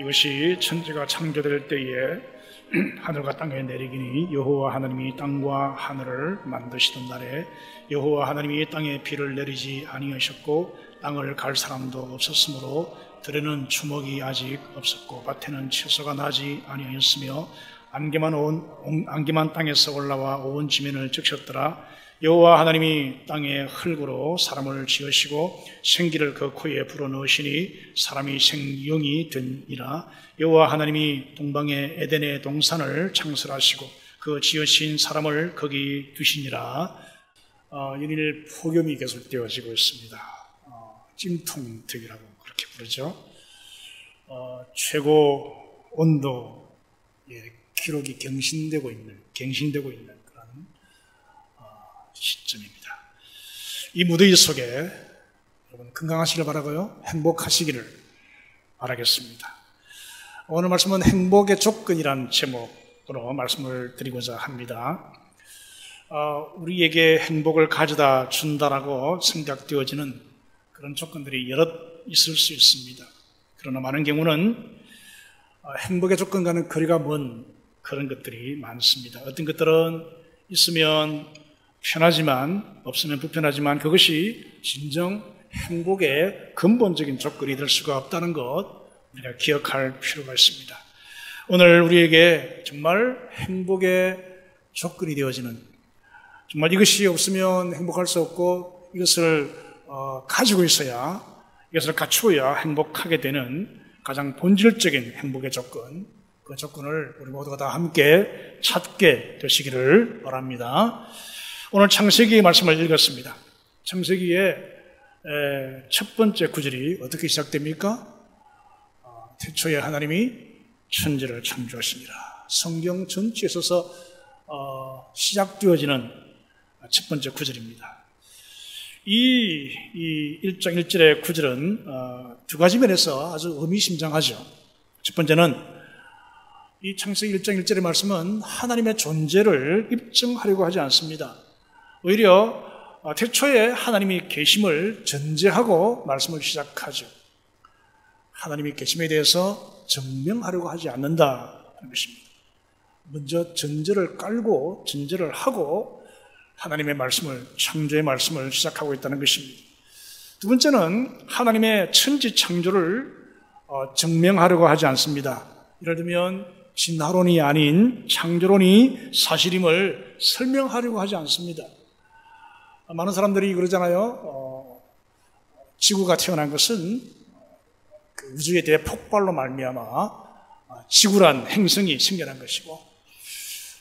이것이 천지가 창조될 때에 하늘과 땅에 내리기니 여호와 하나님이 땅과 하늘을 만드시던 날에 여호와 하나님이 땅에 비를 내리지 아니하셨고 땅을 갈 사람도 없었으므로 들에는 추목이 아직 없었고 밭에는 채소가 나지 아니하였으며 안개만 땅에서 올라와 온 지면을 적셨더라. 여호와 하나님이 땅의 흙으로 사람을 지으시고 생기를 그 코에 불어넣으시니 사람이 생명이 되니라. 여호와 하나님이 동방의 에덴의 동산을 창설하시고 그 지으신 사람을 거기 두시니라. 연일 폭염이 계속되어지고 있습니다. 찜통특이라고 그렇게 부르죠. 최고 온도 기록이 갱신되고 있는 그런 시점입니다. 이 무더위 속에 여러분 건강하시길 바라고요. 행복하시기를 바라겠습니다. 오늘 말씀은 행복의 조건이라는 제목으로 말씀을 드리고자 합니다. 우리에게 행복을 가져다 준다라고 생각되어지는 그런 조건들이 여럿 있을 수 있습니다. 그러나 많은 경우는 행복의 조건과는 거리가 먼 그런 것들이 많습니다. 어떤 것들은 있으면 편하지만 없으면 불편하지만 그것이 진정 행복의 근본적인 조건이 될 수가 없다는 것 우리가 기억할 필요가 있습니다. 오늘 우리에게 정말 행복의 조건이 되어지는, 정말 이것이 없으면 행복할 수 없고 이것을 가지고 있어야, 이것을 갖추어야 행복하게 되는 가장 본질적인 행복의 조건, 그 조건을 우리 모두가 다 함께 찾게 되시기를 바랍니다. 오늘 창세기 말씀을 읽었습니다. 창세기의 첫 번째 구절이 어떻게 시작됩니까? 태초에 하나님이 천지를 창조하시니라. 성경 전체에 있어서 시작되어지는 첫 번째 구절입니다. 이 1장 1절의 구절은 두 가지 면에서 아주 의미심장하죠. 첫 번째는 이 창세기 1장 1절의 말씀은 하나님의 존재를 입증하려고 하지 않습니다. 오히려 태초에 하나님이 계심을 전제하고 말씀을 시작하죠. 하나님이 계심에 대해서 증명하려고 하지 않는다는 것입니다. 먼저 전제를 깔고 전제를 하고 하나님의 말씀을, 창조의 말씀을 시작하고 있다는 것입니다. 두 번째는 하나님의 천지 창조를 증명하려고 하지 않습니다. 예를 들면 진화론이 아닌 창조론이 사실임을 설명하려고 하지 않습니다. 많은 사람들이 그러잖아요. 지구가 태어난 것은 그 우주의 대폭발로 말미암아 지구란 행성이 생겨난 것이고,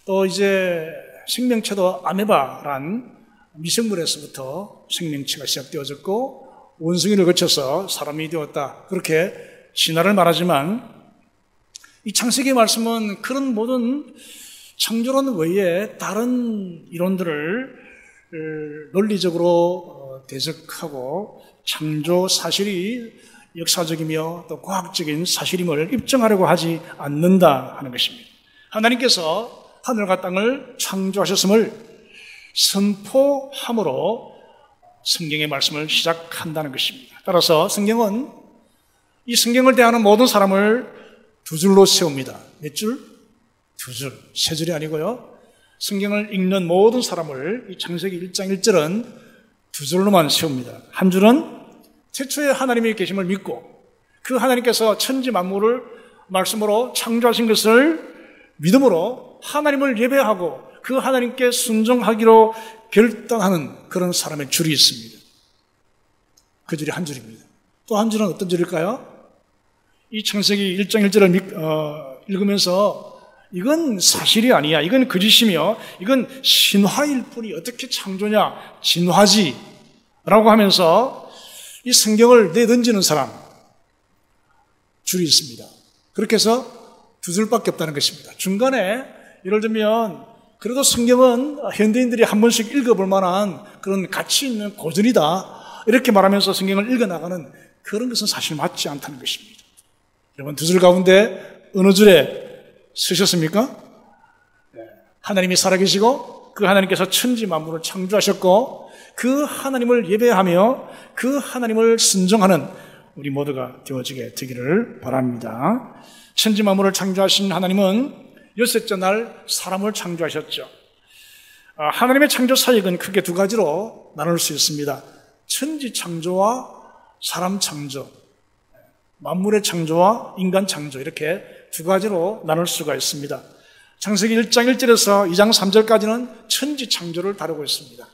또 이제 생명체도 아메바란 미생물에서부터 생명체가 시작되어졌고 원숭이를 거쳐서 사람이 되었다, 그렇게 진화를 말하지만 이 창세기 말씀은 그런 모든 창조론 외에 다른 이론들을 논리적으로 대적하고 창조 사실이 역사적이며 또 과학적인 사실임을 입증하려고 하지 않는다 하는 것입니다. 하나님께서 하늘과 땅을 창조하셨음을 선포함으로 성경의 말씀을 시작한다는 것입니다. 따라서 성경은 이 성경을 대하는 모든 사람을 두 줄로 세웁니다. 몇 줄? 두 줄. 세 줄이 아니고요. 성경을 읽는 모든 사람을 이 창세기 1장 1절은 두 줄로만 세웁니다. 한 줄은 태초에 하나님이 계심을 믿고 그 하나님께서 천지 만물을 말씀으로 창조하신 것을 믿음으로 하나님을 예배하고 그 하나님께 순종하기로 결단하는 그런 사람의 줄이 있습니다. 그 줄이 한 줄입니다. 또 한 줄은 어떤 줄일까요? 이 창세기 1장 1절을 읽으면서 이건 사실이 아니야, 이건 거짓이며 이건 신화일 뿐이 어떻게 창조냐, 진화지 라고 하면서 이 성경을 내던지는 사람 줄이 있습니다. 그렇게 해서 두 줄밖에 없다는 것입니다. 중간에 예를 들면 그래도 성경은 현대인들이 한 번씩 읽어볼 만한 그런 가치 있는 고전이다 이렇게 말하면서 성경을 읽어나가는 그런 것은 사실 맞지 않다는 것입니다. 여러분, 두 줄 가운데 어느 줄에 쓰셨습니까? 하나님이 살아계시고 그 하나님께서 천지 만물을 창조하셨고 그 하나님을 예배하며 그 하나님을 순종하는 우리 모두가 되어지게 되기를 바랍니다. 천지 만물을 창조하신 하나님은 여섯째 날 사람을 창조하셨죠. 하나님의 창조 사역은 크게 두 가지로 나눌 수 있습니다. 천지 창조와 사람 창조, 만물의 창조와 인간 창조, 이렇게 두 가지로 나눌 수가 있습니다. 창세기 1장 1절에서 2장 3절까지는 천지 창조를 다루고 있습니다.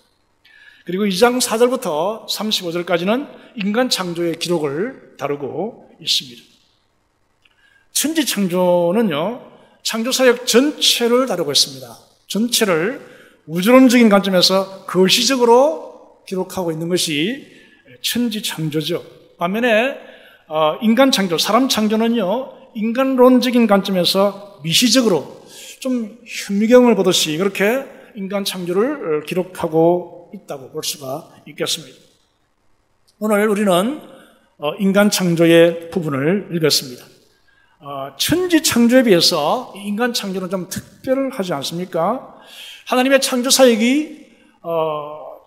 그리고 2장 4절부터 35절까지는 인간 창조의 기록을 다루고 있습니다. 천지 창조는요, 창조사역 전체를 다루고 있습니다. 전체를 우주론적인 관점에서 거시적으로 기록하고 있는 것이 천지 창조죠. 반면에 인간 창조, 사람 창조는요, 인간론적인 관점에서 미시적으로 좀 현미경을 보듯이 그렇게 인간 창조를 기록하고 있다고 볼 수가 있겠습니다. 오늘 우리는 인간 창조의 부분을 읽었습니다. 천지 창조에 비해서 인간 창조는 좀 특별하지 않습니까? 하나님의 창조 사역이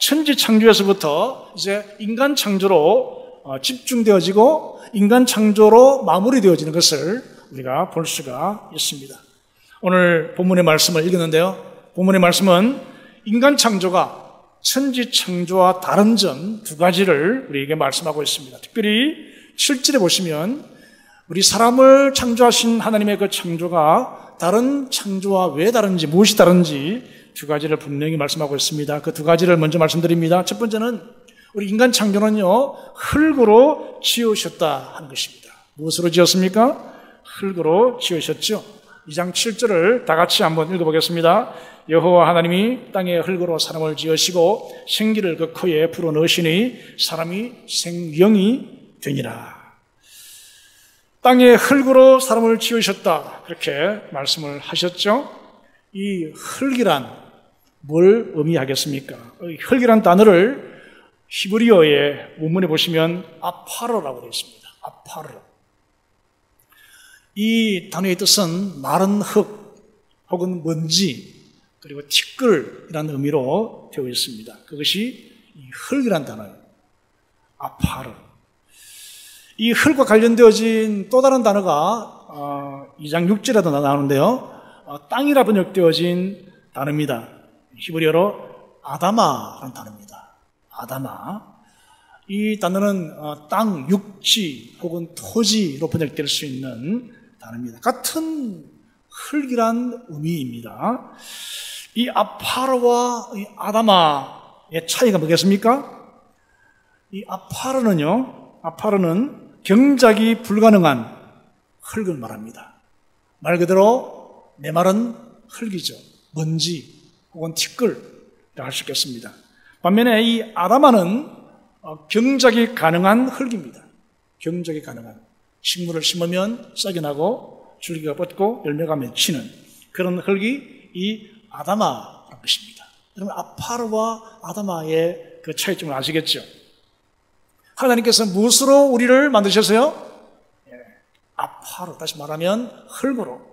천지 창조에서부터 이제 인간 창조로 집중되어지고 인간 창조로 마무리되어지는 것을 우리가 볼 수가 있습니다. 오늘 본문의 말씀을 읽었는데요. 본문의 말씀은 인간 창조가 천지 창조와 다른 점 두 가지를 우리에게 말씀하고 있습니다. 특별히 7절에 보시면 우리 사람을 창조하신 하나님의 그 창조가 다른 창조와 왜 다른지, 무엇이 다른지 두 가지를 분명히 말씀하고 있습니다. 그 두 가지를 먼저 말씀드립니다. 첫 번째는 우리 인간 창조는요, 흙으로 지으셨다 하는 것입니다. 무엇으로 지었습니까? 흙으로 지으셨죠. 2장 7절을 다 같이 한번 읽어보겠습니다. 여호와 하나님이 땅에 흙으로 사람을 지으시고 생기를 그 코에 불어넣으시니 사람이 생명이 되니라. 땅에 흙으로 사람을 지으셨다, 그렇게 말씀을 하셨죠. 이 흙이란 뭘 의미하겠습니까? 흙이란 단어를 히브리어의 원문에 보시면 아파르라고 되어 있습니다. 아파르. 이 단어의 뜻은 마른 흙 혹은 먼지 그리고 티끌이라는 의미로 되어 있습니다. 그것이 이 흙이란 단어예요. 아파르. 이 흙과 관련되어진 또 다른 단어가 2장 6절에도 나오는데요. 땅이라 번역되어진 단어입니다. 히브리어로 아다마라는 단어입니다. 아다마. 이 단어는 땅, 육지 혹은 토지로 번역될 수 있는 단어입니다. 같은 흙이란 의미입니다. 이 아파르와 이 아다마의 차이가 뭐겠습니까? 이 아파르는 경작이 불가능한 흙을 말합니다. 말 그대로 메마른 흙이죠. 먼지 혹은 티끌이라고 할 수 있겠습니다. 반면에 이 아다마는 경작이 가능한 흙입니다. 경작이 가능한. 식물을 심으면 싹이 나고 줄기가 뻗고 열매가 맺히는 그런 흙이 이 아다마라는 것입니다. 여러분, 아파르와 아다마의 그 차이점을 아시겠죠? 하나님께서 무엇으로 우리를 만드셨어요? 아파르, 다시 말하면 흙으로.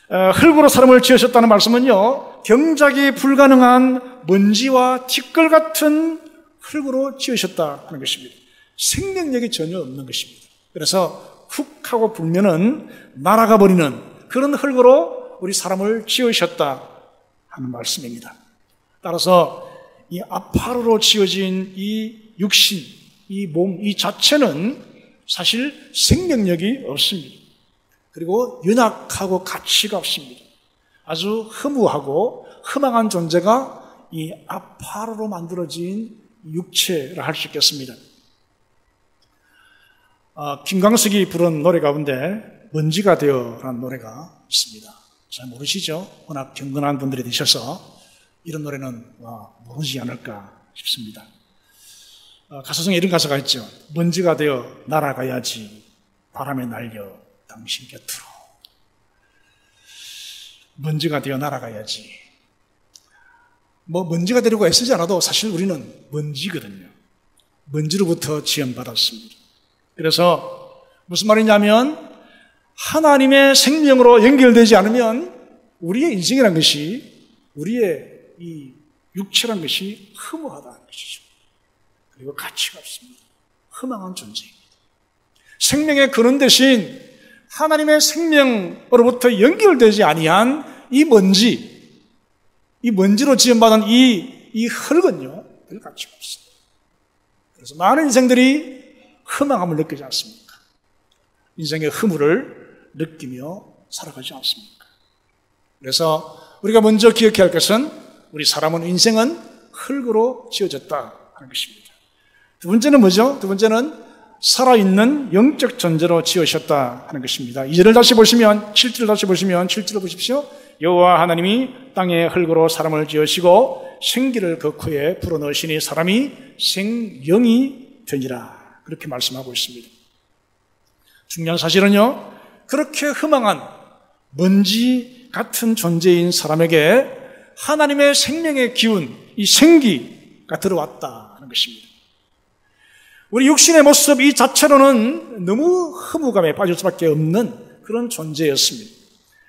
흙으로 사람을 지으셨다는 말씀은요, 경작이 불가능한 먼지와 티끌 같은 흙으로 지으셨다 하는 것입니다. 생명력이 전혀 없는 것입니다. 그래서 훅 하고 불면은 날아가 버리는 그런 흙으로 우리 사람을 지으셨다 하는 말씀입니다. 따라서 이 아파르로 지어진 이 육신, 이 몸, 이 자체는 사실 생명력이 없습니다. 그리고 연약하고 가치가 없습니다. 아주 허무하고 허망한 존재가 이 아파르로 만들어진 육체라 할 수 있겠습니다. 김광석이 부른 노래 가운데 먼지가 되어라는 노래가 있습니다. 잘 모르시죠? 워낙 경건한 분들이 되셔서 이런 노래는 모르지 않을까 싶습니다. 가사 중에 이런 가사가 있죠. 먼지가 되어 날아가야지 바람에 날려 당신 곁으로. 먼지가 되어 날아가야지. 먼지가 되려고 애쓰지 않아도 사실 우리는 먼지거든요. 먼지로부터 지원받았습니다. 그래서 무슨 말이냐면 하나님의 생명으로 연결되지 않으면 우리의 인생이란 것이, 우리의 이 육체란 것이 허무하다는 것이죠. 그리고 가치가 없습니다. 허망한 존재입니다. 생명의 근원 대신 하나님의 생명으로부터 연결되지 아니한 이 먼지로 지음받은 이 흙은요, 별 가치가 없습니다. 그래서 많은 인생들이 허망함을 느끼지 않습니까? 인생의 허물을 느끼며 살아가지 않습니까? 그래서 우리가 먼저 기억해야 할 것은 우리 사람은 인생은 흙으로 지어졌다 하는 것입니다. 두 번째는 뭐죠? 두 번째는 살아있는 영적 존재로 지으셨다 하는 것입니다. 2절을 다시 보시면, 7절을 다시 보시면, 7절을 보십시오. 여호와 하나님이 땅의 흙으로 사람을 지으시고 생기를 그 코에 불어넣으시니 사람이 생영이 되니라. 그렇게 말씀하고 있습니다. 중요한 사실은요, 그렇게 허망한 먼지 같은 존재인 사람에게 하나님의 생명의 기운, 이 생기가 들어왔다 하는 것입니다. 우리 육신의 모습 이 자체로는 너무 허무감에 빠질 수밖에 없는 그런 존재였습니다.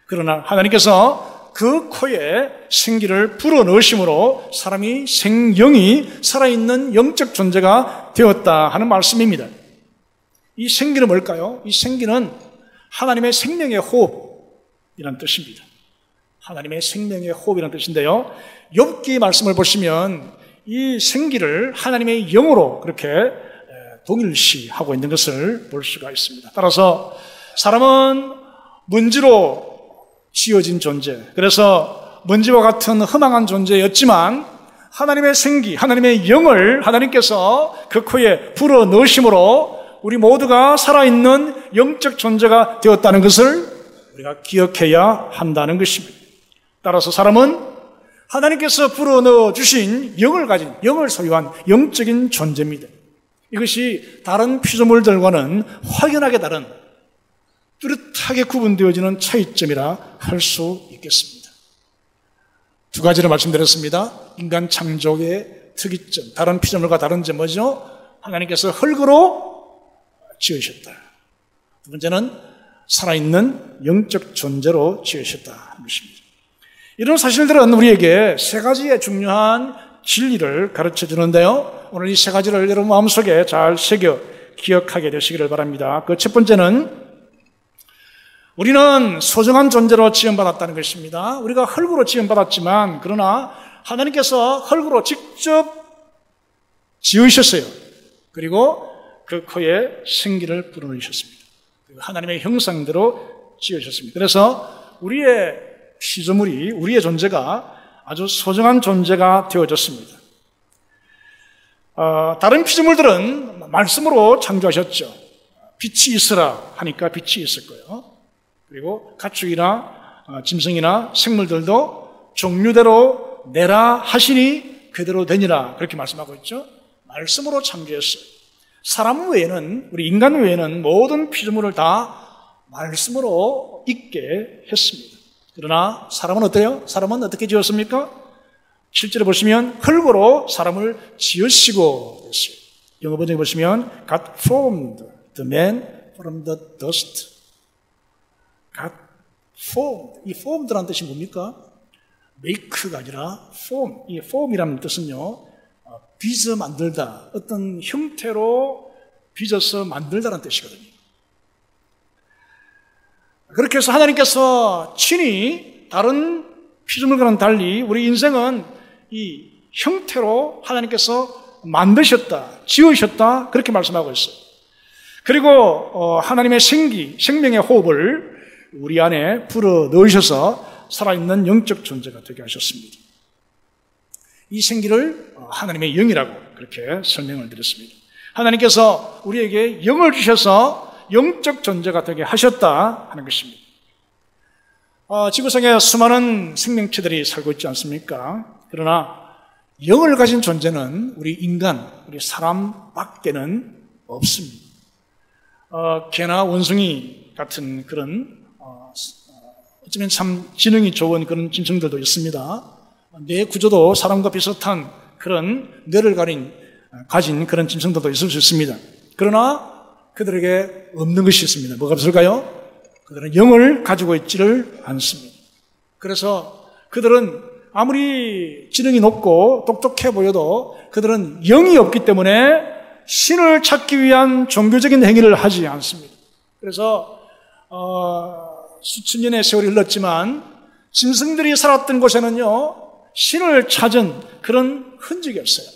그러나 하나님께서 그 코에 생기를 불어넣으심으로 사람이 생영이 살아있는 영적 존재가 되었다 하는 말씀입니다. 이 생기는 뭘까요? 이 생기는 하나님의 생명의 호흡이라는 뜻입니다. 하나님의 생명의 호흡이라는 뜻인데요, 욥기 말씀을 보시면 이 생기를 하나님의 영으로 그렇게 동일시하고 있는 것을 볼 수가 있습니다. 따라서 사람은 먼지로 지어진 존재, 그래서 먼지와 같은 허망한 존재였지만 하나님의 생기, 하나님의 영을 하나님께서 그 코에 불어넣으심으로 우리 모두가 살아있는 영적 존재가 되었다는 것을 우리가 기억해야 한다는 것입니다. 따라서 사람은 하나님께서 불어넣어 주신 영을 가진, 영을 소유한 영적인 존재입니다. 이것이 다른 피조물들과는 확연하게 다른, 뚜렷하게 구분되어지는 차이점이라 할 수 있겠습니다. 두 가지를 말씀드렸습니다. 인간 창조의 특이점, 다른 피조물과 다른 점 뭐죠? 하나님께서 흙으로 지으셨다. 두 번째는 살아있는 영적 존재로 지으셨다 하는 것입니다. 이런 사실들은 우리에게 세 가지의 중요한 진리를 가르쳐 주는데요, 오늘 이 세 가지를 여러분 마음속에 잘 새겨 기억하게 되시기를 바랍니다. 그 첫 번째는 우리는 소중한 존재로 지음받았다는 것입니다. 우리가 흙으로 지음받았지만 그러나 하나님께서 흙으로 직접 지으셨어요. 그리고 그 코에 생기를 불어넣으셨습니다. 하나님의 형상대로 지으셨습니다. 그래서 우리의 피조물이, 우리의 존재가 아주 소중한 존재가 되어졌습니다. 다른 피조물들은 말씀으로 창조하셨죠. 빛이 있으라 하니까 빛이 있을 거예요. 그리고 가축이나 짐승이나 생물들도 종류대로 내라 하시니 그대로 되니라, 그렇게 말씀하고 있죠. 말씀으로 창조했어요. 사람 외에는, 우리 인간 외에는 모든 피조물을 다 말씀으로 있게 했습니다. 그러나 사람은 어때요? 사람은 어떻게 지었습니까? 실제로 보시면 흙으로 사람을 지으시고 됐어요. 영어 번역에 보시면 God formed the man from the dust. God formed. 이 formed라는 뜻이 뭡니까? make가 아니라 form. 이 form이라는 뜻은요, 빚어 만들다, 어떤 형태로 빚어서 만들다라는 뜻이거든요. 그렇게 해서 하나님께서 친히 다른 피조물과는 달리 우리 인생은 이 형태로 하나님께서 만드셨다, 지으셨다, 그렇게 말씀하고 있어요. 그리고 하나님의 생명의 호흡을 우리 안에 불어 넣으셔서 살아있는 영적 존재가 되게 하셨습니다. 이 생기를 하나님의 영이라고 그렇게 설명을 드렸습니다. 하나님께서 우리에게 영을 주셔서 영적 존재가 되게 하셨다 하는 것입니다. 지구상에 수많은 생명체들이 살고 있지 않습니까? 그러나 영을 가진 존재는 우리 인간, 우리 사람밖에는 없습니다. 개나 원숭이 같은 그런 어쩌면 참 지능이 좋은 그런 짐승들도 있습니다. 뇌 구조도 사람과 비슷한 그런 뇌를 가진 그런 짐승들도 있을 수 있습니다. 그러나 그들에게 없는 것이 있습니다. 뭐가 없을까요? 그들은 영을 가지고 있지를 않습니다. 그래서 그들은 아무리 지능이 높고 똑똑해 보여도 그들은 영이 없기 때문에 신을 찾기 위한 종교적인 행위를 하지 않습니다. 그래서 수천 년의 세월이 흘렀지만 짐승들이 살았던 곳에는요, 신을 찾은 그런 흔적이 없어요.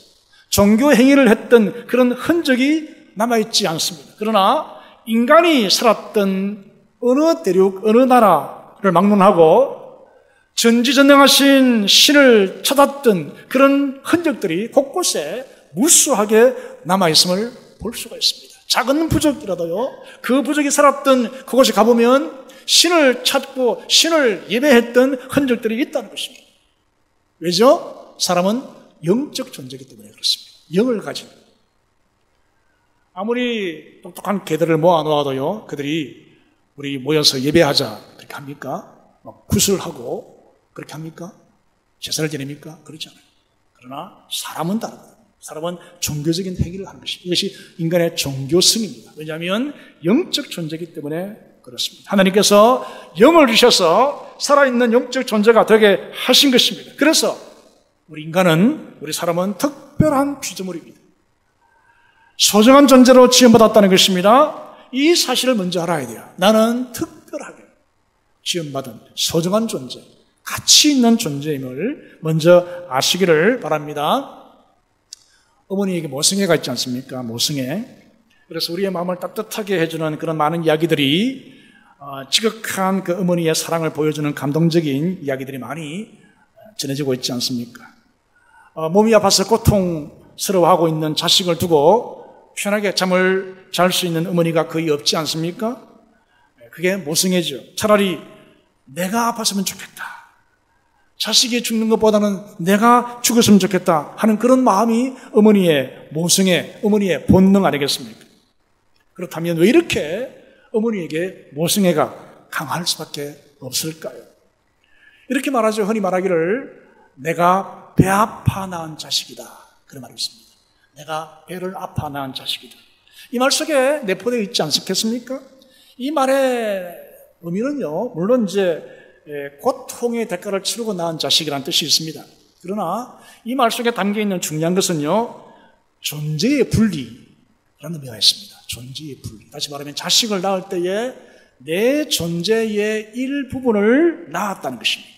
종교 행위를 했던 그런 흔적이 남아있지 않습니다. 그러나 인간이 살았던 어느 대륙, 어느 나라를 막론하고 전지전능하신 신을 찾았던 그런 흔적들이 곳곳에 무수하게 남아있음을 볼 수가 있습니다. 작은 부족이라도요, 그 부족이 살았던 그곳에 가보면 신을 찾고 신을 예배했던 흔적들이 있다는 것입니다. 왜죠? 사람은 영적 존재이기 때문에 그렇습니다. 영을 가진. 아무리 똑똑한 개들을 모아놓아도요, 그들이 우리 모여서 예배하자 그렇게 합니까? 막 구슬하고 그렇게 합니까? 제사를 지냅니까? 그렇지 않아요. 그러나 사람은 다릅니다. 사람은 종교적인 행위를 하는 것입니다. 이것이 인간의 종교성입니다. 왜냐하면 영적 존재이기 때문에 그렇습니다. 하나님께서 영을 주셔서 살아있는 영적 존재가 되게 하신 것입니다. 그래서 우리 인간은, 우리 사람은 특별한 피조물입니다. 소중한 존재로 지음받았다는 것입니다. 이 사실을 먼저 알아야 돼요. 나는 특별하게 지음받은 소중한 존재, 가치 있는 존재임을 먼저 아시기를 바랍니다. 어머니에게 모성애가 있지 않습니까? 모성애. 그래서 우리의 마음을 따뜻하게 해주는 그런 많은 이야기들이, 지극한 그 어머니의 사랑을 보여주는 감동적인 이야기들이 많이 전해지고 있지 않습니까? 몸이 아파서 고통스러워하고 있는 자식을 두고 편하게 잠을 잘 수 있는 어머니가 거의 없지 않습니까? 그게 모성애죠. 차라리 내가 아팠으면 좋겠다, 자식이 죽는 것보다는 내가 죽었으면 좋겠다 하는 그런 마음이 어머니의 모성애, 어머니의 본능 아니겠습니까? 그렇다면 왜 이렇게 어머니에게 모성애가 강할 수밖에 없을까요? 이렇게 말하죠. 흔히 말하기를 내가 배 아파 낳은 자식이다, 그런 말이 있습니다. 내가 배를 아파 낳은 자식이다. 이 말 속에 내포되어 있지 않겠습니까? 이 말의 의미는요, 물론 이제 고통의 대가를 치르고 낳은 자식이라는 뜻이 있습니다. 그러나 이 말 속에 담겨있는 중요한 것은요, 존재의 분리라는 의미가 있습니다. 존재의 분리. 다시 말하면 자식을 낳을 때에 내 존재의 일부분을 낳았다는 것입니다.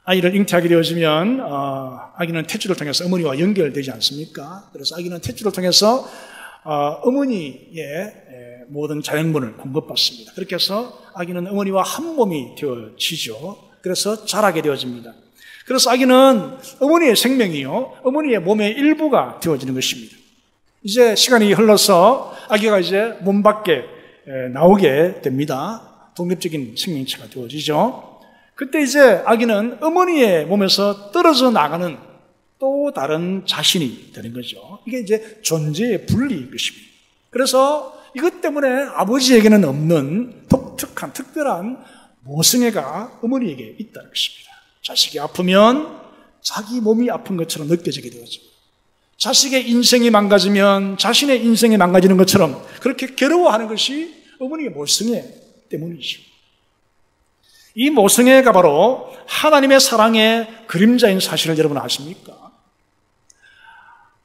아이를 잉태하게 되어지면 아기는 탯줄을 통해서 어머니와 연결되지 않습니까? 그래서 아기는 탯줄을 통해서 어머니의 모든 자양분을 공급받습니다. 그렇게 해서 아기는 어머니와 한 몸이 되어지죠. 그래서 자라게 되어집니다. 그래서 아기는 어머니의 생명이요, 어머니의 몸의 일부가 되어지는 것입니다. 이제 시간이 흘러서 아기가 이제 몸 밖에 나오게 됩니다. 독립적인 생명체가 되어지죠. 그때 이제 아기는 어머니의 몸에서 떨어져 나가는 또 다른 자신이 되는 거죠. 이게 이제 존재의 분리인 것입니다. 그래서 이것 때문에 아버지에게는 없는 독특한, 특별한 모성애가 어머니에게 있다는 것입니다. 자식이 아프면 자기 몸이 아픈 것처럼 느껴지게 되어지고, 자식의 인생이 망가지면 자신의 인생이 망가지는 것처럼 그렇게 괴로워하는 것이 어머니의 모성애 때문이죠. 이 모성애가 바로 하나님의 사랑의 그림자인 사실을 여러분 아십니까?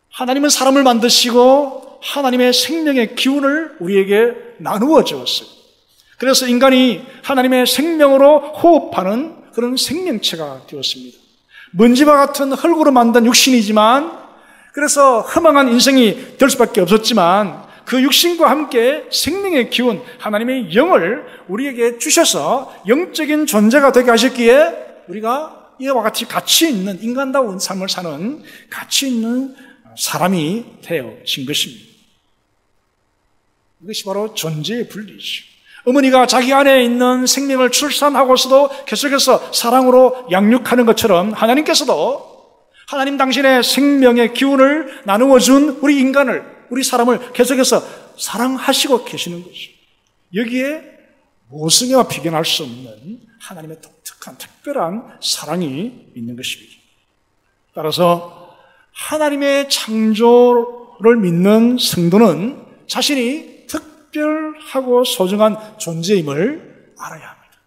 하나님은 사람을 만드시고 하나님의 생명의 기운을 우리에게 나누어 주었어요. 그래서 인간이 하나님의 생명으로 호흡하는 그런 생명체가 되었습니다. 먼지와 같은 흙으로 만든 육신이지만, 그래서 허망한 인생이 될 수밖에 없었지만, 그 육신과 함께 생명의 기운, 하나님의 영을 우리에게 주셔서 영적인 존재가 되게 하셨기에 우리가 이와 같이 가치 있는, 인간다운 삶을 사는 가치 있는 사람이 되어진 것입니다. 이것이 바로 존재의 분리이죠. 어머니가 자기 안에 있는 생명을 출산하고서도 계속해서 사랑으로 양육하는 것처럼 하나님께서도 하나님 당신의 생명의 기운을 나누어준 우리 인간을, 우리 사람을 계속해서 사랑하시고 계시는 것이죠. 여기에 모성애와 비견할 수 없는 하나님의 독특한 특별한 사랑이 있는 것입니다. 따라서 하나님의 창조를 믿는 성도는 자신이 특별하고 소중한 존재임을 알아야 합니다.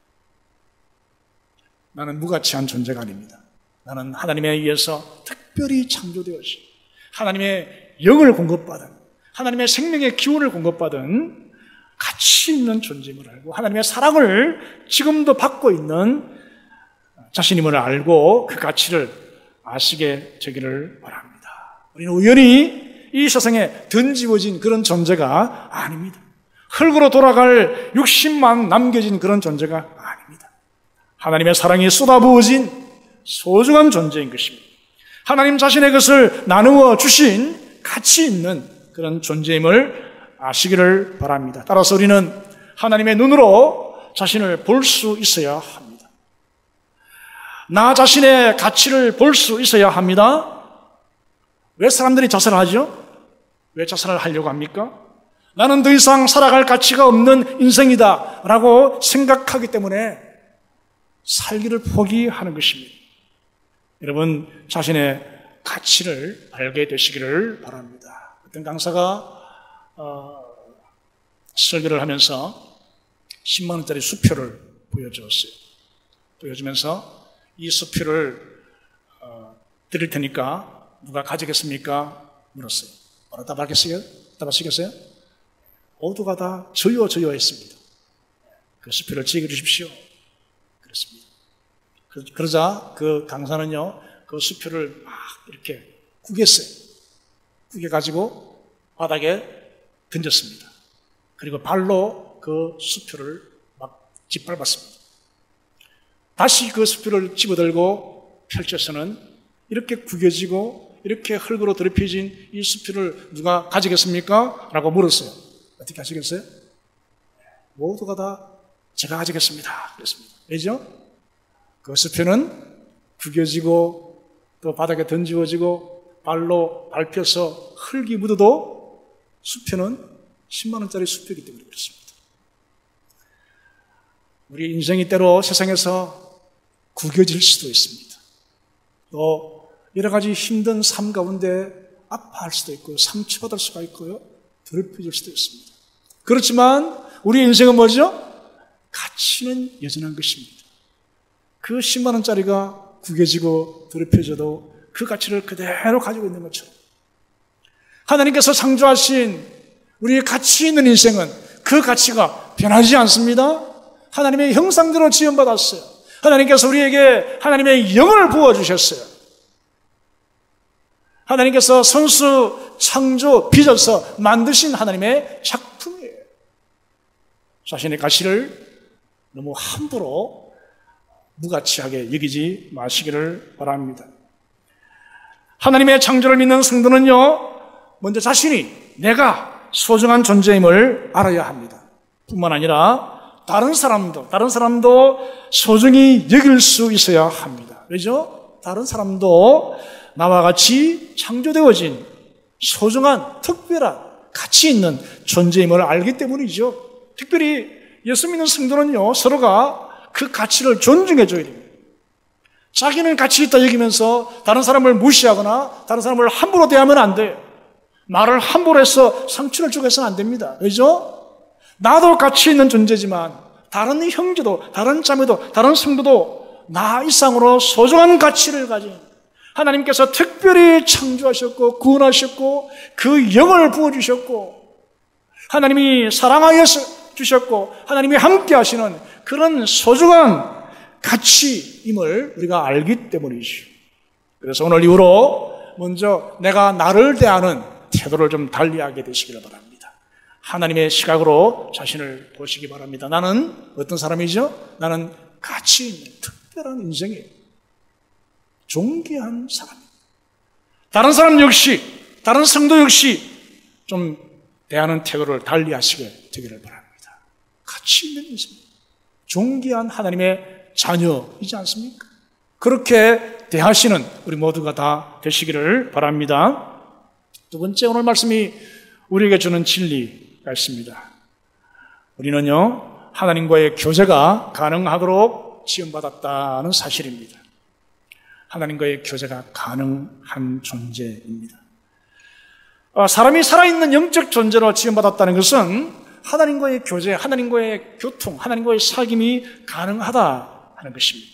나는 무가치한 존재가 아닙니다. 나는 하나님에 의해서 특별히 창조되었지, 하나님의 영을 공급받은, 하나님의 생명의 기운을 공급받은 가치 있는 존재임을 알고 하나님의 사랑을 지금도 받고 있는 자신임을 알고 그 가치를 아시게 되기를 바랍니다. 우리는 우연히 이 세상에 던지워진 그런 존재가 아닙니다. 흙으로 돌아갈 육신만 남겨진 그런 존재가 아닙니다. 하나님의 사랑이 쏟아부어진 소중한 존재인 것입니다. 하나님 자신의 것을 나누어 주신 가치 있는 그런 존재임을 아시기를 바랍니다. 따라서 우리는 하나님의 눈으로 자신을 볼 수 있어야 합니다. 나 자신의 가치를 볼 수 있어야 합니다. 왜 사람들이 자살을 하죠? 왜 자살을 하려고 합니까? 나는 더 이상 살아갈 가치가 없는 인생이다 라고 생각하기 때문에 살기를 포기하는 것입니다. 여러분, 자신의 가치를 알게 되시기를 바랍니다. 어떤 강사가 설교를 하면서 10만 원짜리 수표를 보여주었어요. 보여주면서 이 수표를 드릴 테니까 누가 가지겠습니까? 물었어요. 뭐라 답하겠어요? 답하시겠어요? 모두가 다 저요 했습니다. 그 수표를 지게 주십시오. 그렇습니다. 그러자 그 강사는요, 그 수표를 막 이렇게 구겼어요. 구겨가지고 바닥에 던졌습니다. 그리고 발로 그 수표를 막 짓밟았습니다. 다시 그 수표를 집어들고 펼쳐서는 이렇게 구겨지고 이렇게 흙으로 더럽혀진 이 수표를 누가 가지겠습니까? 라고 물었어요. 어떻게 하시겠어요? 모두가 다 제가 가지겠습니다. 그랬습니다. 왜죠? 그 수표는 구겨지고 또 바닥에 던지워지고 발로 밟혀서 흙이 묻어도 수표는 10만 원짜리 수표이기 때문에 그렇습니다. 우리 인생이 때로 세상에서 구겨질 수도 있습니다. 또 여러 가지 힘든 삶 가운데 아파할 수도 있고요. 상처받을 수가 있고요. 더럽혀질 수도 있습니다. 그렇지만 우리 인생은 뭐죠? 가치는 여전한 것입니다. 그 10만 원짜리가 구겨지고 더럽혀져도 그 가치를 그대로 가지고 있는 것처럼 하나님께서 창조하신 우리의 가치 있는 인생은 그 가치가 변하지 않습니다. 하나님의 형상대로 지음받았어요. 하나님께서 우리에게 하나님의 영을 부어주셨어요. 하나님께서 선수 창조 빚어서 만드신 하나님의 작품이에요. 자신의 가치를 너무 함부로 무가치하게 여기지 마시기를 바랍니다. 하나님의 창조를 믿는 성도는요, 먼저 자신이 내가 소중한 존재임을 알아야 합니다. 뿐만 아니라 다른 사람도 소중히 여길 수 있어야 합니다. 왜죠? 다른 사람도 나와 같이 창조되어진 소중한 특별한 가치 있는 존재임을 알기 때문이죠. 특별히 예수 믿는 성도는요, 서로가 그 가치를 존중해 줘야 됩니다. 자기는 가치 있다 여기면서 다른 사람을 무시하거나 다른 사람을 함부로 대하면 안 돼요. 말을 함부로 해서 상처를 주고 해서는 안 됩니다. 왜죠? 나도 가치 있는 존재지만 다른 형제도, 다른 자매도, 다른 성도도 나 이상으로 소중한 가치를 가진 하나님께서 특별히 창조하셨고 구원하셨고 그 영을 부어주셨고 하나님이 사랑하여 주셨고 하나님이 함께 하시는 그런 소중한 가치임을 우리가 알기 때문이죠. 그래서 오늘 이후로 먼저 내가 나를 대하는 태도를 좀 달리하게 되시기를 바랍니다. 하나님의 시각으로 자신을 보시기 바랍니다. 나는 어떤 사람이죠? 나는 가치 있는 특별한 인생이에요. 존귀한 사람입니다. 다른 사람 역시, 다른 성도 역시 좀 대하는 태도를 달리하시게 되기를 바랍니다. 가치 있는 인생, 존귀한 하나님의 자녀이지 않습니까? 그렇게 대하시는 우리 모두가 다 되시기를 바랍니다. 두 번째, 오늘 말씀이 우리에게 주는 진리가 있습니다. 우리는요, 하나님과의 교제가 가능하도록 지음받았다는 사실입니다. 하나님과의 교제가 가능한 존재입니다. 사람이 살아있는 영적 존재로 지음받았다는 것은 하나님과의 교제, 하나님과의 교통, 하나님과의 사귐이 가능하다 하는 것입니다.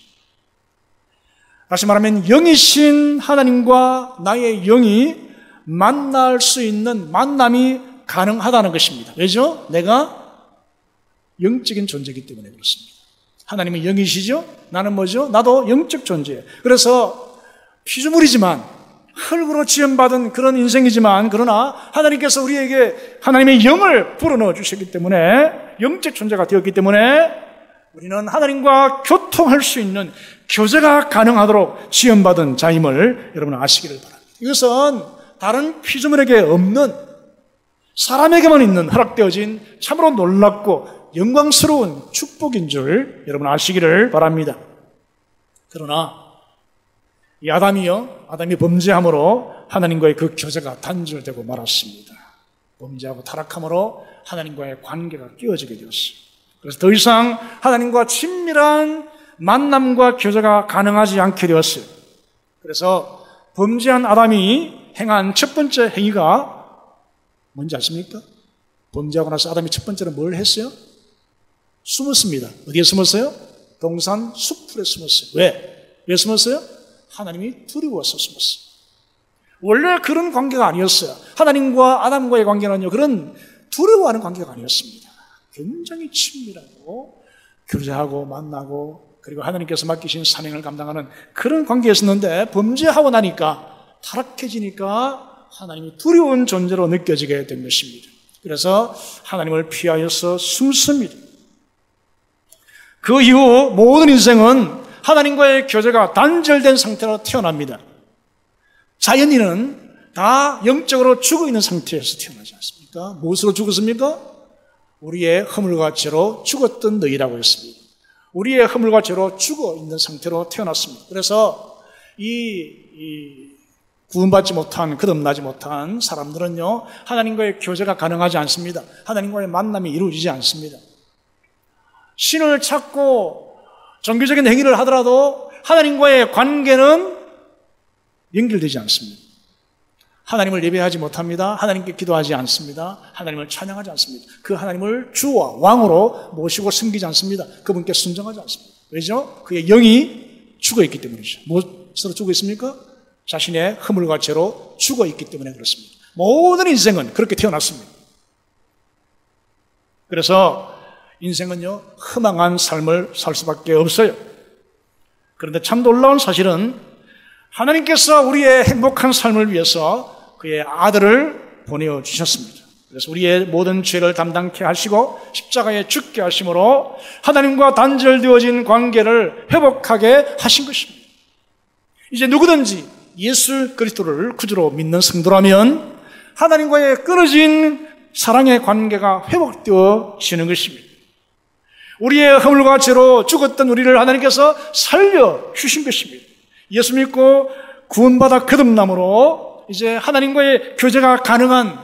다시 말하면 영이신 하나님과 나의 영이 만날 수 있는 만남이 가능하다는 것입니다. 왜죠? 내가 영적인 존재이기 때문에 그렇습니다. 하나님은 영이시죠? 나는 뭐죠? 나도 영적 존재예요. 그래서 피조물이지만 흙으로 지음받은 그런 인생이지만 그러나 하나님께서 우리에게 하나님의 영을 불어넣어 주셨기 때문에 영적 존재가 되었기 때문에 우리는 하나님과 교통할 수 있는 교제가 가능하도록 지음받은 자임을 여러분 아시기를 바랍니다. 이것은 다른 피조물에게 없는 사람에게만 있는 허락되어진 참으로 놀랍고 영광스러운 축복인 줄 여러분 아시기를 바랍니다. 그러나 이 아담이 범죄함으로 하나님과의 그 교제가 단절되고 말았습니다. 범죄하고 타락함으로 하나님과의 관계가 깨어지게 되었습니다. 그래서 더 이상 하나님과 친밀한 만남과 교제가 가능하지 않게 되었어요. 그래서 범죄한 아담이 행한 첫 번째 행위가 뭔지 아십니까? 범죄하고 나서 아담이 첫 번째로 뭘 했어요? 숨었습니다. 어디에 숨었어요? 동산 숲풀에 숨었어요. 왜 숨었어요? 하나님이 두려워서 숨었어요. 원래 그런 관계가 아니었어요. 하나님과 아담과의 관계는요, 그런 두려워하는 관계가 아니었습니다. 굉장히 친밀하고 교제하고 만나고 그리고 하나님께서 맡기신 사명을 감당하는 그런 관계였었는데 범죄하고 나니까 타락해지니까 하나님이 두려운 존재로 느껴지게 된 것입니다. 그래서 하나님을 피하여서 숨습니다. 그 이후 모든 인생은 하나님과의 교제가 단절된 상태로 태어납니다. 자연인은 다 영적으로 죽어있는 상태에서 태어나지 않습니까? 무엇으로 죽었습니까? 우리의 허물과 죄로 죽었던 너희라고 했습니다. 우리의 허물과 죄로 죽어있는 상태로 태어났습니다. 그래서 구원받지 못한, 거듭나지 못한 사람들은요, 하나님과의 교제가 가능하지 않습니다. 하나님과의 만남이 이루어지지 않습니다. 신을 찾고 종교적인 행위를 하더라도 하나님과의 관계는 연결되지 않습니다. 하나님을 예배하지 못합니다. 하나님께 기도하지 않습니다. 하나님을 찬양하지 않습니다. 그 하나님을 주와 왕으로 모시고 섬기지 않습니다. 그분께 순종하지 않습니다. 왜죠? 그의 영이 죽어있기 때문이죠. 무엇으로 죽어있습니까? 자신의 허물과 죄로 죽어있기 때문에 그렇습니다. 모든 인생은 그렇게 태어났습니다. 그래서 인생은요, 허망한 삶을 살 수밖에 없어요. 그런데 참 놀라운 사실은 하나님께서 우리의 행복한 삶을 위해서 그의 아들을 보내주셨습니다. 그래서 우리의 모든 죄를 담당케 하시고 십자가에 죽게 하심으로 하나님과 단절되어진 관계를 회복하게 하신 것입니다. 이제 누구든지 예수 그리스도를 구주로 믿는 성도라면 하나님과의 끊어진 사랑의 관계가 회복되어지는 것입니다. 우리의 허물과 죄로 죽었던 우리를 하나님께서 살려주신 것입니다. 예수 믿고 구원받아 거듭남으로 이제 하나님과의 교제가 가능한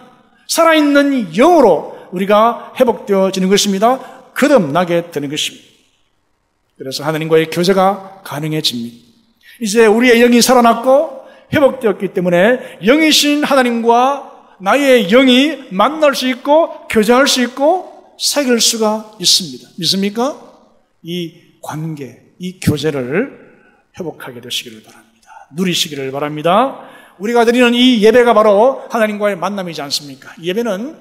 살아있는 영으로 우리가 회복되어지는 것입니다. 거듭나게 되는 것입니다. 그래서 하나님과의 교제가 가능해집니다. 이제 우리의 영이 살아났고 회복되었기 때문에 영이신 하나님과 나의 영이 만날 수 있고 교제할 수 있고 사귈 수가 있습니다. 믿습니까? 이 관계, 이 교제를 회복하게 되시기를 바랍니다. 누리시기를 바랍니다. 우리가 드리는 이 예배가 바로 하나님과의 만남이지 않습니까? 예배는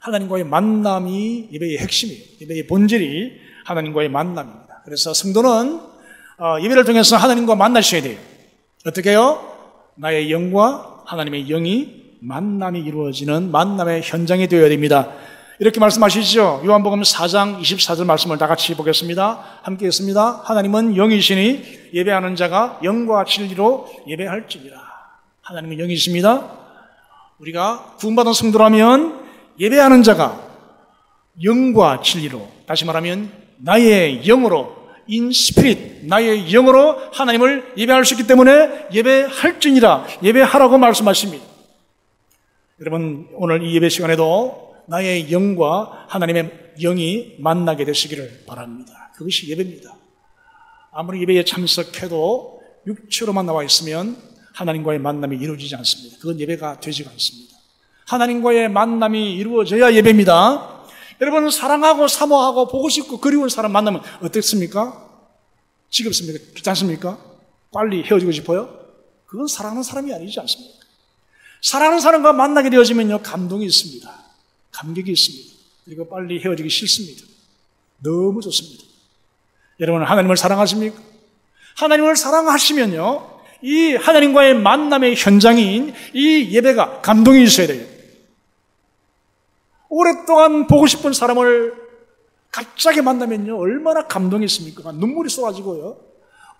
하나님과의 만남이 예배의 핵심이에요. 예배의 본질이 하나님과의 만남입니다. 그래서 성도는 예배를 통해서 하나님과 만나셔야 돼요. 어떻게 해요? 나의 영과 하나님의 영이 만남이 이루어지는 만남의 현장이 되어야 됩니다. 이렇게 말씀하시죠. 요한복음 4장 24절 말씀을 다 같이 보겠습니다. 함께 했습니다. 하나님은 영이시니 예배하는 자가 영과 진리로 예배할지니라. 하나님은 영이십니다. 우리가 구원받은 성도라면 예배하는 자가 영과 진리로, 다시 말하면 나의 영으로, in spirit, 나의 영으로 하나님을 예배할 수 있기 때문에 예배할지니라, 예배하라고 말씀하십니다. 여러분, 오늘 이 예배 시간에도 나의 영과 하나님의 영이 만나게 되시기를 바랍니다. 그것이 예배입니다. 아무리 예배에 참석해도 육체로만 나와 있으면 하나님과의 만남이 이루어지지 않습니다. 그건 예배가 되지가 않습니다. 하나님과의 만남이 이루어져야 예배입니다. 여러분, 사랑하고 사모하고 보고 싶고 그리운 사람 만나면 어떻습니까? 지겹습니까? 귀찮습니까? 빨리 헤어지고 싶어요? 그건 사랑하는 사람이 아니지 않습니까? 사랑하는 사람과 만나게 되어지면요, 감동이 있습니다. 감격이 있습니다. 그리고 빨리 헤어지기 싫습니다. 너무 좋습니다. 여러분, 하나님을 사랑하십니까? 하나님을 사랑하시면요, 이 하나님과의 만남의 현장인 이 예배가 감동이 있어야 돼요. 오랫동안 보고 싶은 사람을 갑자기 만나면요, 얼마나 감동이 있습니까? 눈물이 쏟아지고요,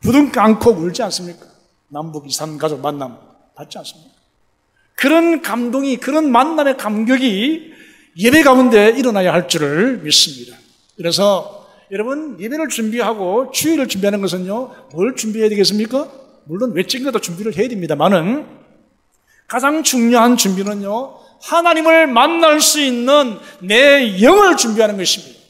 부둥켜 안고 울지 않습니까? 남북 이산 가족 만남 받지 않습니까? 그런 감동이, 그런 만남의 감격이 예배 가운데 일어나야 할 줄을 믿습니다. 그래서 여러분, 예배를 준비하고 주일을 준비하는 것은요, 뭘 준비해야 되겠습니까? 물론 외적인 것도 준비를 해야 됩니다만은 가장 중요한 준비는요, 하나님을 만날 수 있는 내 영을 준비하는 것입니다.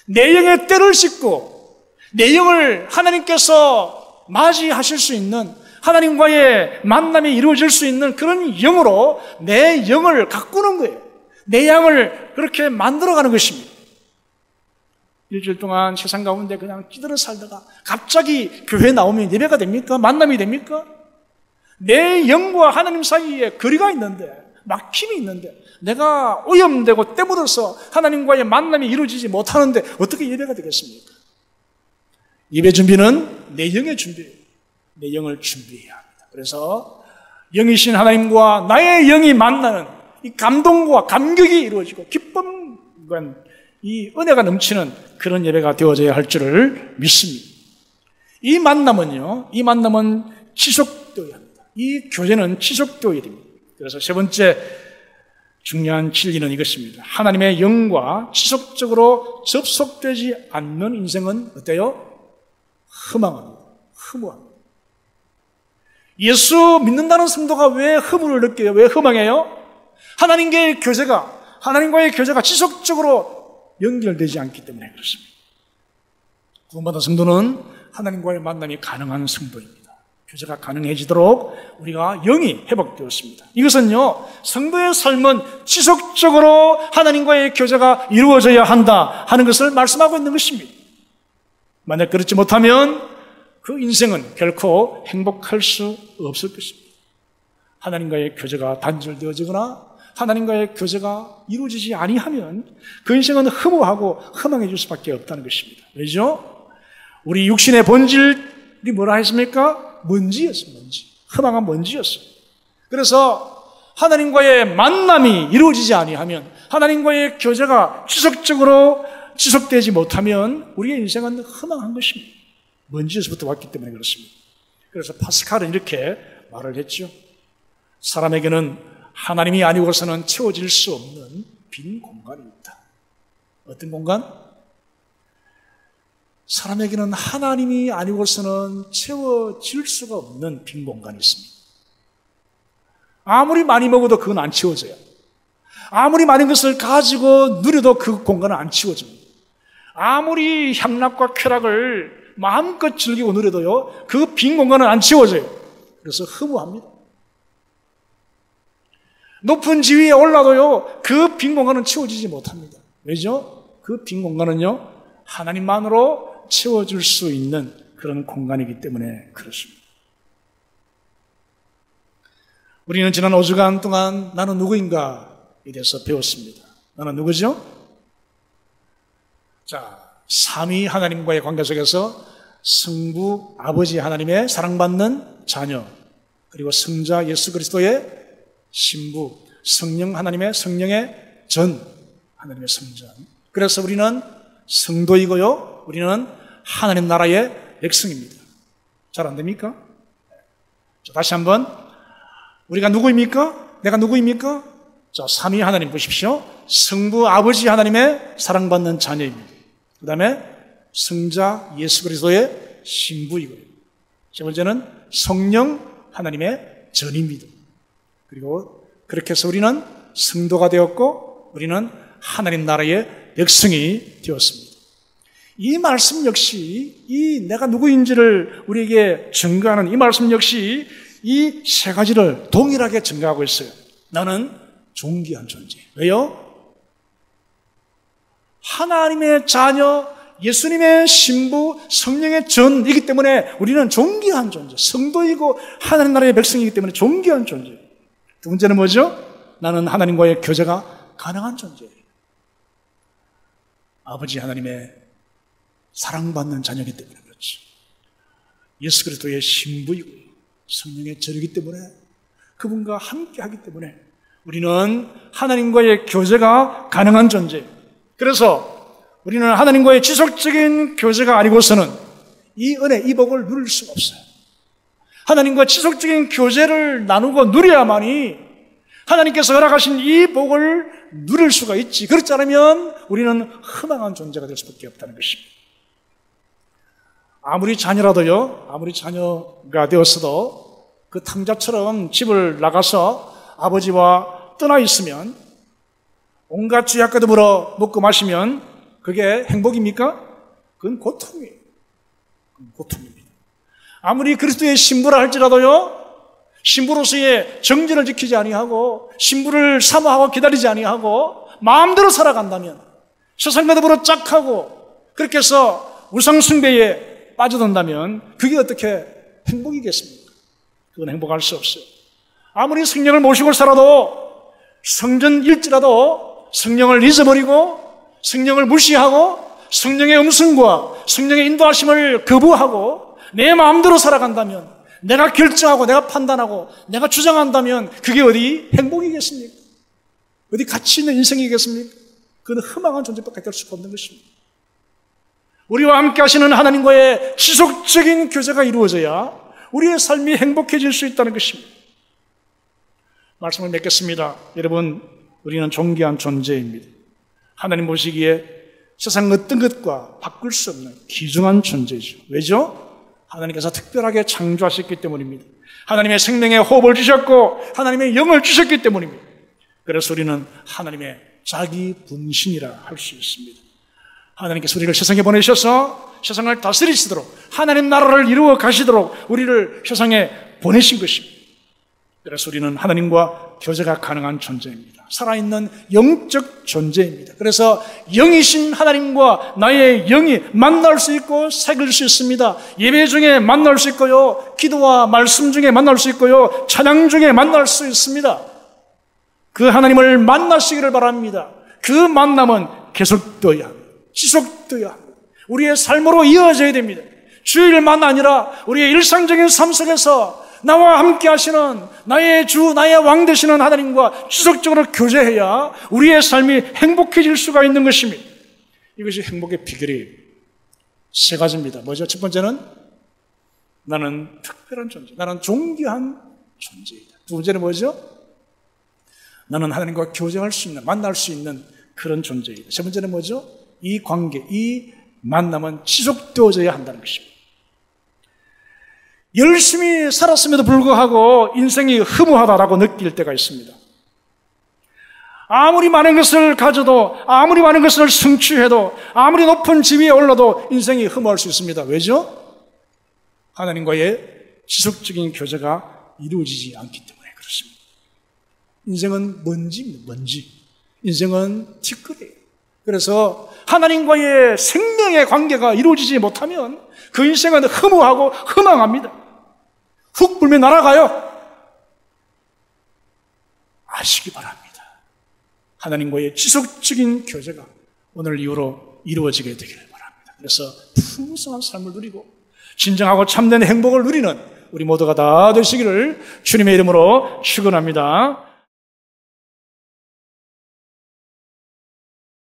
내 영의 때를 씻고 내 영을 하나님께서 맞이하실 수 있는, 하나님과의 만남이 이루어질 수 있는 그런 영으로 내 영을 가꾸는 거예요. 내 영을 그렇게 만들어가는 것입니다. 일주일 동안 세상 가운데 그냥 끼들어 살다가 갑자기 교회에 나오면 예배가 됩니까? 만남이 됩니까? 내 영과 하나님 사이에 거리가 있는데, 막힘이 있는데, 내가 오염되고 때묻어서 하나님과의 만남이 이루어지지 못하는데 어떻게 예배가 되겠습니까? 예배 준비는 내 영의 준비예요. 내 영을 준비해야 합니다. 그래서 영이신 하나님과 나의 영이 만나는 이 감동과 감격이 이루어지고 기쁨과 이 은혜가 넘치는 그런 예배가 되어져야 할 줄을 믿습니다. 이 만남은 지속되어야 합니다. 이 교제는 지속되어야 됩니다. 그래서 세 번째 중요한 진리는 이것입니다. 하나님의 영과 지속적으로 접속되지 않는 인생은 어때요? 허망합니다. 허무합니다. 예수 믿는다는 성도가 왜 허물을 느껴요? 왜 허망해요? 하나님과의 교제가 지속적으로 연결되지 않기 때문에 그렇습니다. 구원받은 성도는 하나님과의 만남이 가능한 성도입니다. 교제가 가능해지도록 우리가 영이 회복되었습니다. 이것은요, 성도의 삶은 지속적으로 하나님과의 교제가 이루어져야 한다 하는 것을 말씀하고 있는 것입니다. 만약 그렇지 못하면 그 인생은 결코 행복할 수 없을 것입니다. 하나님과의 교제가 단절되어지거나 하나님과의 교제가 이루어지지 아니하면 그 인생은 허무하고 허망해질 수밖에 없다는 것입니다. 왜죠? 우리 육신의 본질이 뭐라 했습니까? 먼지였어요. 먼지. 허망한 먼지였어요. 그래서 하나님과의 만남이 이루어지지 아니하면, 하나님과의 교제가 지속되지 못하면 우리의 인생은 허망한 것입니다. 먼지에서부터 왔기 때문에 그렇습니다. 그래서 파스칼은 이렇게 말을 했죠. 사람에게는 하나님이 아니고서는 채워질 수 없는 빈 공간이 있다. 어떤 공간? 사람에게는 하나님이 아니고서는 채워질 수가 없는 빈 공간이 있습니다. 아무리 많이 먹어도 그건 안 채워져요. 아무리 많은 것을 가지고 누려도 그 공간은 안 채워집니다. 아무리 향락과 쾌락을 마음껏 즐기고 누려도요, 그 빈 공간은 안 채워져요. 그래서 허무합니다. 높은 지위에 올라도요, 그 빈 공간은 채워지지 못합니다. 왜죠? 그 빈 공간은요, 하나님만으로 채워줄 수 있는 그런 공간이기 때문에 그렇습니다. 우리는 지난 5주간 동안 나는 누구인가에 대해서 배웠습니다. 나는 누구죠? 자, 삼위 하나님과의 관계 속에서 성부 아버지 하나님의 사랑받는 자녀, 그리고 성자 예수 그리스도의 신부, 성령 하나님의 성령의 전, 하나님의 성전. 그래서 우리는 성도이고요, 우리는 하나님 나라의 백성입니다. 잘 안 됩니까? 자, 다시 한번, 우리가 누구입니까? 내가 누구입니까? 자, 삼위 하나님 보십시오. 성부 아버지 하나님의 사랑받는 자녀입니다. 그 다음에 성자 예수 그리스도의 신부이고요. 세 번째는 성령 하나님의 전입니다. 그리고 그렇게 해서 우리는 성도가 되었고 우리는 하나님 나라의 백성이 되었습니다. 이 말씀 역시, 이 내가 누구인지를 우리에게 증거하는 이 말씀 역시 이 세 가지를 동일하게 증거하고 있어요. 나는 존귀한 존재. 왜요? 하나님의 자녀, 예수님의 신부, 성령의 전이기 때문에 우리는 존귀한 존재, 성도이고 하나님 나라의 백성이기 때문에 존귀한 존재. 두 번째는 뭐죠? 나는 하나님과의 교제가 가능한 존재예요. 아버지 하나님의 사랑받는 자녀이기 때문에 그렇죠. 예수 그리스도의 신부이고 성령의 저리기 때문에 그분과 함께하기 때문에 우리는 하나님과의 교제가 가능한 존재. 그래서 우리는 하나님과의 지속적인 교제가 아니고서는 이 은혜, 이 복을 누릴 수가 없어요. 하나님과 지속적인 교제를 나누고 누려야만이 하나님께서 허락하신 이 복을 누릴 수가 있지. 그렇지 않으면 우리는 허망한 존재가 될 수밖에 없다는 것입니다. 아무리 자녀라도요, 아무리 자녀가 되었어도 그 탕자처럼 집을 나가서 아버지와 떠나 있으면 온갖 죄악과도 물어 먹고 마시면 그게 행복입니까? 그건 고통이에요. 그건 고통입니다. 아무리 그리스도의 신부라 할지라도요, 신부로서의 정진을 지키지 아니하고 신부를 사모하고 기다리지 아니하고 마음대로 살아간다면 세상과 더불어 짝하고 그렇게 해서 우상숭배에 빠져든다면 그게 어떻게 행복이겠습니까? 그건 행복할 수 없어요. 아무리 성령을 모시고 살아도 성전일지라도 성령을 잊어버리고 성령을 무시하고 성령의 음성과 성령의 인도하심을 거부하고 내 마음대로 살아간다면, 내가 결정하고 내가 판단하고 내가 주장한다면 그게 어디 행복이겠습니까? 어디 가치 있는 인생이겠습니까? 그건 허망한 존재밖에 될 수가 없는 것입니다. 우리와 함께 하시는 하나님과의 지속적인 교제가 이루어져야 우리의 삶이 행복해질 수 있다는 것입니다. 말씀을 맺겠습니다. 여러분, 우리는 존귀한 존재입니다. 하나님 보시기에 세상 어떤 것과 바꿀 수 없는 귀중한 존재죠. 왜죠? 하나님께서 특별하게 창조하셨기 때문입니다. 하나님의 생명의 호흡을 주셨고 하나님의 영을 주셨기 때문입니다. 그래서 우리는 하나님의 자기 분신이라 할 수 있습니다. 하나님께서 우리를 세상에 보내셔서 세상을 다스리시도록 하나님 나라를 이루어 가시도록 우리를 세상에 보내신 것입니다. 그래서 우리는 하나님과 교제가 가능한 존재입니다. 살아있는 영적 존재입니다. 그래서 영이신 하나님과 나의 영이 만날 수 있고 사귈 수 있습니다. 예배 중에 만날 수 있고요, 기도와 말씀 중에 만날 수 있고요, 찬양 중에 만날 수 있습니다. 그 하나님을 만나시기를 바랍니다. 그 만남은 계속되어야 합니다. 지속되어야 합니다. 우리의 삶으로 이어져야 됩니다. 주일만 아니라 우리의 일상적인 삶 속에서 나와 함께 하시는 나의 주, 나의 왕 되시는 하나님과 지속적으로 교제해야 우리의 삶이 행복해질 수가 있는 것입니다. 이것이 행복의 비결이에요. 세 가지입니다. 뭐죠? 첫 번째는 나는 특별한 존재, 나는 존귀한 존재이다. 두 번째는 뭐죠? 나는 하나님과 교제할 수 있는, 만날 수 있는 그런 존재이다. 세 번째는 뭐죠? 이 관계, 이 만남은 지속되어져야 한다는 것입니다. 열심히 살았음에도 불구하고 인생이 허무하다라고 느낄 때가 있습니다. 아무리 많은 것을 가져도, 아무리 많은 것을 성취해도, 아무리 높은 지위에 올라도 인생이 허무할 수 있습니다. 왜죠? 하나님과의 지속적인 교제가 이루어지지 않기 때문에 그렇습니다. 인생은 먼지입니다. 먼지. 인생은 티끌이에요. 그래서 하나님과의 생명의 관계가 이루어지지 못하면 그 인생은 허무하고 허망합니다. 훅 불면 날아가요. 아시기 바랍니다. 하나님과의 지속적인 교제가 오늘 이후로 이루어지게 되기를 바랍니다. 그래서 풍성한 삶을 누리고 진정하고 참된 행복을 누리는 우리 모두가 다 되시기를 주님의 이름으로 축원합니다.